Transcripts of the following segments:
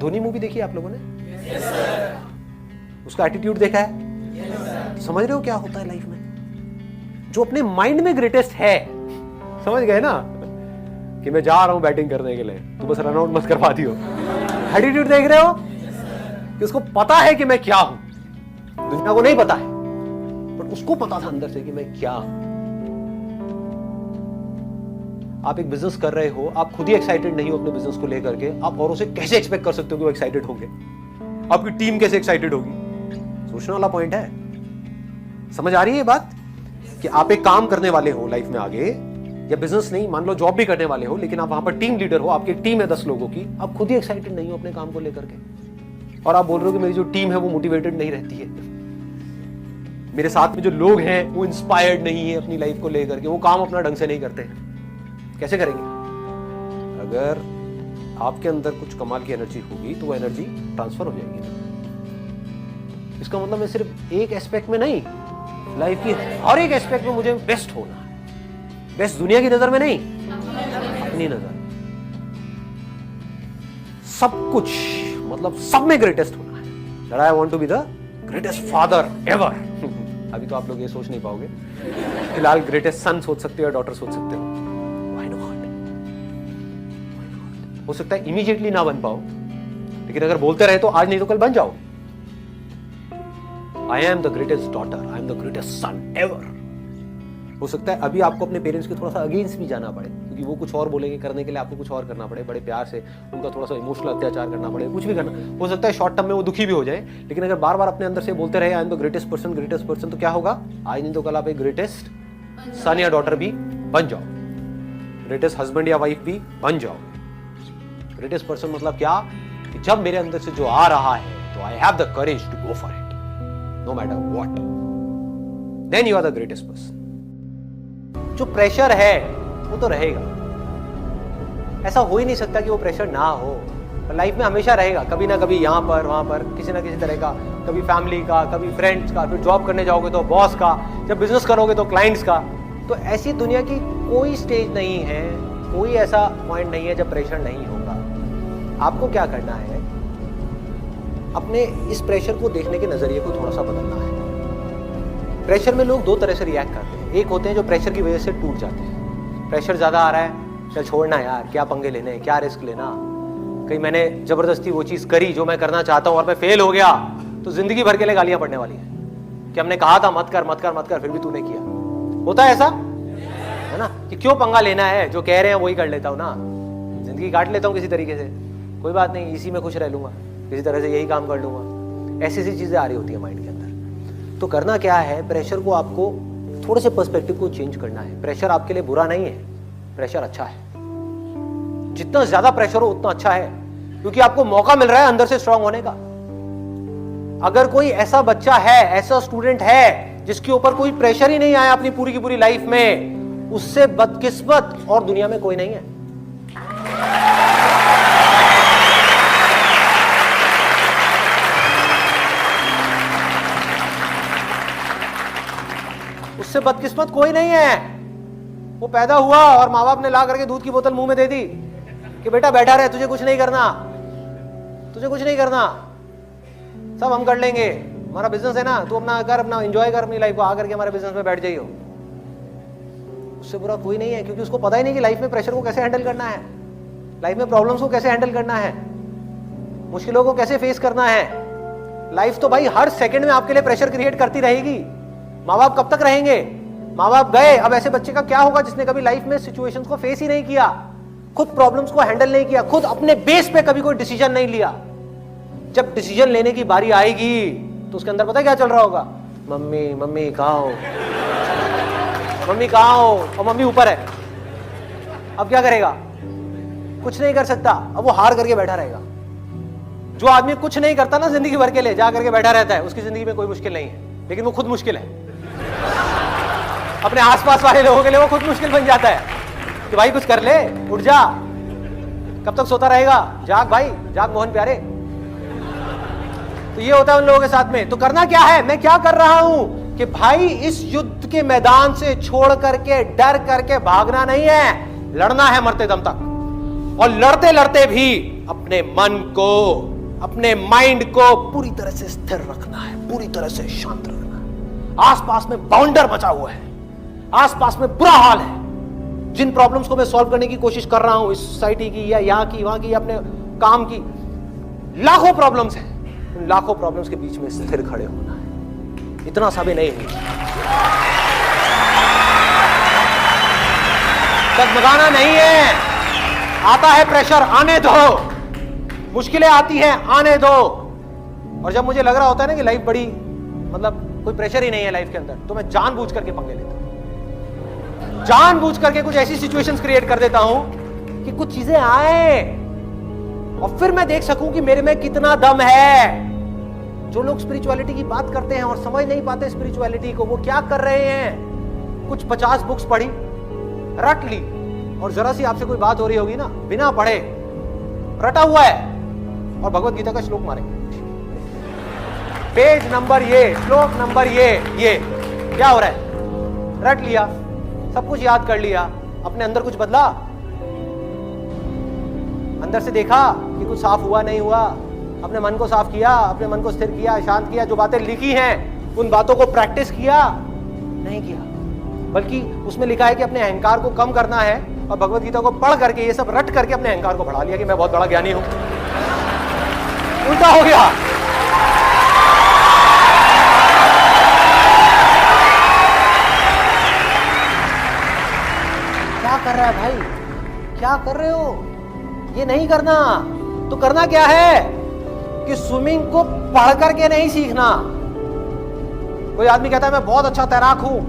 Dhoni movie देखी आप लोगों ने? yes, उसका एटीट्यूड देखा है? yes, समझ रहे हो क्या होता है लाइफ में? जो अपने माइंड में ग्रेटेस्ट है, समझ गए ना कि मैं जा रहा हूं बैटिंग करने के लिए, तू बस रन आउट मत करवा दियो। एटीट्यूड देख रहे हो कि उसको पता है कि मैं क्या हूं, दुनिया को नहीं पता है, बट उसको पता था अंदर से कि मैं क्या हूं। आप एक बिजनेस कर रहे हो, आप खुद ही एक्साइटेड नहीं हो अपने बिजनेस को लेकर के, आप औरों से कैसे एक्सपेक्ट कर सकते हो कि वो एक्साइटेड होंगे? आपकी टीम कैसे एक्साइटेड होगी? सोचने वाला पॉइंट है। समझ आ रही है ये बात कि आप एक काम करने वाले हो लाइफ में आगे, या बिजनेस नहीं, मान लो जॉब भी करने वाले हो, लेकिन आप वहां पर टीम लीडर हो, आपकी टीम है 10 लोगों की, आप खुद ही एक्साइटेड नहीं हो अपने काम को लेकर के, और आप बोल रहे हो कि मेरी जो टीम है वो मोटिवेटेड नहीं रहती है, मेरे साथ में जो लोग हैं वो इंस्पायर्ड नहीं है अपनी लाइफ को लेकर के, वो काम अपना ढंग से नहीं करते हैं। कैसे करेंगे? अगर आपके अंदर कुछ कमाल की एनर्जी होगी तो वो एनर्जी ट्रांसफर हो जाएगी। इसका मतलब मैं सिर्फ एक एस्पेक्ट में नहीं, लाइफ की हर एक एस्पेक्ट में मुझे बेस्ट होना है। बेस्ट दुनिया की नजर में नहीं, अपनी नजर में। सब कुछ मतलब सब में ग्रेटेस्ट होना है। That I want to be the greatest father ever. अभी तो आप लोग ये सोच नहीं पाओगे, फिलहाल ग्रेटेस्ट सन सोच सकते हो या डॉटर सोच सकते हो। Why not? हो सकता है इमीडिएटली ना बन पाओ, लेकिन अगर बोलते रहे तो आज नहीं तो कल बन जाओ। I am the greatest daughter, I am the greatest son ever. हो सकता है अभी आपको अपने पेरेंट्स के थोड़ा सा अगेंस्ट भी जाना पड़े, क्योंकि वो कुछ और बोलेंगे, करने के लिए आपको कुछ और करना पड़े, बड़े प्यार से उनका थोड़ा सा इमोशनल अत्याचार करना पड़े, कुछ भी करना हो सकता है। शॉर्ट टर्म में वो दुखी भी हो जाए, लेकिन अगर बार बार अपने अंदर से बोलते रहे I am the greatest person, तो क्या होगा? आज नहीं तो कल आप एक ग्रेटेस्ट सन या डॉटर भी बन जाओ, ग्रेटेस्ट हस्बैंड या वाइफ भी बन जाओ। ग्रेटेस्ट पर्सन मतलब क्या? कि जब मेरे अंदर से जो आ रहा है तो I have the courage to go for it, no matter what, then you are the greatest person. जो प्रेशर है वो तो रहेगा, ऐसा हो ही नहीं सकता कि वो प्रेशर ना हो। लाइफ में हमेशा रहेगा, कभी ना कभी यहाँ पर वहां पर किसी ना किसी तरह का, कभी फैमिली का, कभी फ्रेंड्स का, फिर जॉब करने जाओगे तो बॉस का, जब बिजनेस करोगे तो क्लाइंट्स का। तो ऐसी दुनिया की कोई स्टेज नहीं है, कोई ऐसा पॉइंट नहीं है जब प्रेशर नहीं होगा। आपको क्या करना है? अपने इस प्रेशर को देखने के नजरिए को थोड़ा सा बदलना है। प्रेशर में लोग दो तरह से रिएक्ट करते हैं। एक होते हैं जो प्रेशर की वजह से टूट जाते हैं, प्रेशर ज्यादा आ रहा है, चल छोड़ना यार, क्या पंगे लेने, क्या रिस्क लेना। कहीं मैंने जबरदस्ती वो चीज करी जो मैं करना चाहता हूं और मैं फेल हो गया, तो जिंदगी भर के लिए गालियां पड़ने वाली है कि हमने कहा था मत कर मत कर मत कर, फिर भी तूने किया। होता है ऐसा, है ना? कि क्यों पंगा लेना है, जो कह रहे हैं वही कर लेता हूं ना, जिंदगी काट लेता हूं किसी तरीके से, कोई बात नहीं, इसी में खुश रह लूंगा, किसी तरह से यही काम कर लूंगा। ऐसी ऐसी चीजें आ रही होती है माइंड के अंदर। तो करना क्या है? प्रेशर को आपको थोड़े से पर्सपेक्टिव को चेंज करना है। प्रेशर आपके लिए बुरा नहीं है, प्रेशर अच्छा है। जितना ज्यादा प्रेशर हो उतना अच्छा है, क्योंकि आपको मौका मिल रहा है अंदर से स्ट्रांग होने का। अगर कोई ऐसा बच्चा है, ऐसा स्टूडेंट है जिसके ऊपर कोई प्रेशर ही नहीं आया अपनी पूरी की पूरी लाइफ में, उससे बदकिस्मत और दुनिया में कोई नहीं है। उससे बदकिस्मत कोई नहीं है। वो पैदा हुआ और माँ बाप ने ला करके दूध की बोतल मुंह में दे दी कि बेटा बैठा रहे, तुझे कुछ नहीं करना, तुझे कुछ नहीं करना, सब हम कर लेंगे, हमारा बिजनेस है ना, तू अपना कर, अपना एंजॉय कर अपनी लाइफ को, आकर के हमारे बिजनेस में बैठ जाइयो। उससे बुरा कोई नहीं है, क्योंकि उसको पता ही नहीं कि लाइफ में प्रेशर को कैसे हैंडल करना है, लाइफ में प्रॉब्लम्स को कैसे हैंडल करना है, मुश्किलों को कैसे फेस करना है। लाइफ तो भाई हर सेकंड में आपके लिए प्रेशर क्रिएट करती रहेगी। माँ बाप कब तक रहेंगे? माँ बाप गए, अब ऐसे बच्चे का क्या होगा जिसने कभी लाइफ में सिचुएशंस को फेस ही नहीं किया, खुद प्रॉब्लम्स को हैंडल नहीं किया, खुद अपने बेस पे कभी कोई डिसीजन नहीं लिया। जब डिसीजन लेने की बारी आएगी तो उसके अंदर पता है क्या चल रहा होगा? मम्मी मम्मी कहाँ हो, मम्मी कहाँ हो, और मम्मी ऊपर है। अब क्या करेगा? कुछ नहीं कर सकता, अब वो हार करके बैठा रहेगा। जो आदमी कुछ नहीं करता ना जिंदगी भर के लिए, जा करके बैठा रहता है, उसकी जिंदगी में कोई मुश्किल नहीं है, लेकिन वो खुद मुश्किल है। अपने आसपास वाले लोगों के लिए वो खुद मुश्किल बन जाता है कि भाई कुछ कर ले, उठ जा, कब तक सोता रहेगा, जाग भाई जाग मोहन प्यारे। तो ये होता है उन लोगों के साथ में। तो करना क्या है? मैं क्या कर रहा हूं कि भाई इस युद्ध के मैदान से छोड़ करके, डर करके भागना नहीं है, लड़ना है मरते दम तक। और लड़ते लड़ते भी अपने मन को, अपने माइंड को पूरी तरह से स्थिर रखना है, पूरी तरह से शांत रखना है। आसपास में बाउंडर बचा हुआ है, आसपास में बुरा हाल है। जिन प्रॉब्लम्स को मैं सॉल्व करने की कोशिश कर रहा हूं, इस सोसाइटी की या यहां की, वहां की, अपने काम की, लाखों प्रॉब्लम्स हैं। उन लाखों प्रॉब्लम्स के बीच में स्थिर खड़े होना है, इतना सा भी नहीं है। डगमगाना नहीं है। आता है प्रेशर, आने दो। मुश्किलें आती हैं, आने दो। और जब मुझे लग रहा होता है ना कि लाइफ बड़ी, मतलब कोई प्रेशर ही नहीं है लाइफ के अंदर, तो मैं जानबूझ करके पंगे लेता हूं, जानबूझ करके कुछ ऐसी सिचुएशंस क्रिएट कर देता हूं कि कुछ चीजें आए और फिर मैं देख सकूं कि मेरे में कितना दम है। जो लोग स्पिरिचुअलिटी की बात करते हैं और समझ नहीं पाते स्पिरिचुअलिटी को, वो क्या कर रहे हैं? कुछ 50 बुक्स पढ़ी, रट ली, और जरा सी आपसे कोई बात हो रही होगी ना, बिना पढ़े रटा हुआ है, और भगवत गीता का श्लोक मारे, पेज नंबर ये, श्लोक नंबर ये क्या हो रहा है? रट लिया, सब कुछ याद कर लिया, अपने अंदर कुछ बदला? अंदर से देखा कि कुछ साफ हुआ नहीं हुआ? अपने मन को साफ किया, अपने मन को स्थिर किया, शांत किया, जो बातें लिखी हैं उन बातों को प्रैक्टिस किया? नहीं किया। बल्कि उसमें लिखा है कि अपने अहंकार को कम करना है, और भगवत गीता को पढ़ करके, ये सब रट करके अपने अहंकार को बढ़ा लिया कि मैं बहुत बड़ा ज्ञानी हूं। उल्टा हो गया। क्या कर रहा है भाई? क्या कर रहे हो? ये नहीं करना। तो करना क्या है कि स्विमिंग को पढ़ करके नहीं सीखना। कोई आदमी कहता है मैं बहुत अच्छा तैराक हूं,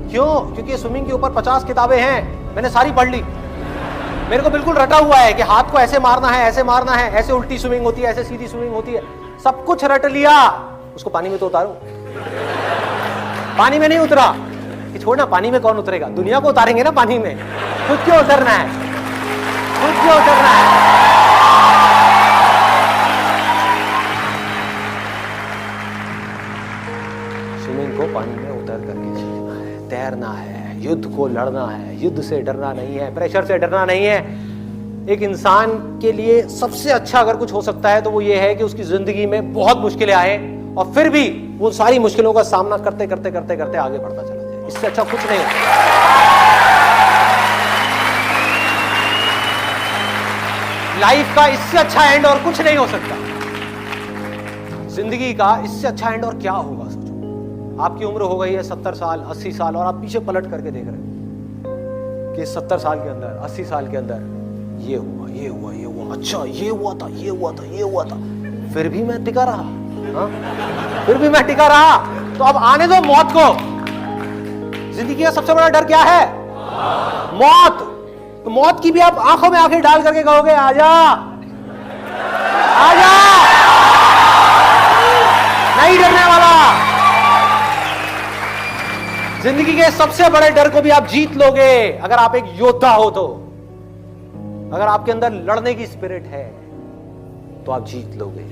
क्यों? क्योंकि स्विमिंग के ऊपर 50 किताबें हैं, मैंने सारी पढ़ ली, मेरे को बिल्कुल रटा हुआ है कि हाथ को ऐसे मारना है, ऐसे मारना है, ऐसे उल्टी स्विमिंग होती है, ऐसे सीधी स्विमिंग होती है, सब कुछ रट लिया। उसको पानी में तो उतारो। पानी में नहीं उतरा कि छोड़ना, पानी में कौन उतरेगा? दुनिया को उतारेंगे ना पानी में, खुद क्यों उतरना है? खुद क्यों उतरना है? स्विमिंग को पानी में उतर करके सीखना है, तैरना है, युद्ध को लड़ना है, युद्ध से डरना नहीं है, प्रेशर से डरना नहीं है। एक इंसान के लिए सबसे अच्छा अगर कुछ हो सकता है तो वो ये है कि उसकी जिंदगी में बहुत मुश्किलें आए और फिर भी वो सारी मुश्किलों का सामना करते करते करते करते आगे बढ़ता चला जाए। इससे अच्छा कुछ नहीं है। लाइफ का इससे अच्छा एंड और कुछ नहीं हो सकता। जिंदगी का इससे अच्छा एंड और क्या होगा? सोचो, आपकी उम्र हो गई है 70 साल, 80 साल, और आप पीछे पलट करके देख रहे हैं कि 70 साल के अंदर, 80 साल के अंदर ये हुआ, ये हुआ, ये हुआ, अच्छा ये हुआ था, ये हुआ था, ये हुआ था, फिर भी मैं टिका रहा। हाँ? फिर भी मैं टिका रहा। तो अब आने दो मौत को। जिंदगी का सबसे बड़ा डर क्या है? मौत। तो मौत की भी आप आंखों में आंखें डाल करके कहोगे आजा, आजा, नहीं डरने वाला। जिंदगी के सबसे बड़े डर को भी आप जीत लोगे अगर आप एक योद्धा हो तो। अगर आपके अंदर लड़ने की स्पिरिट है तो आप जीत लोगे।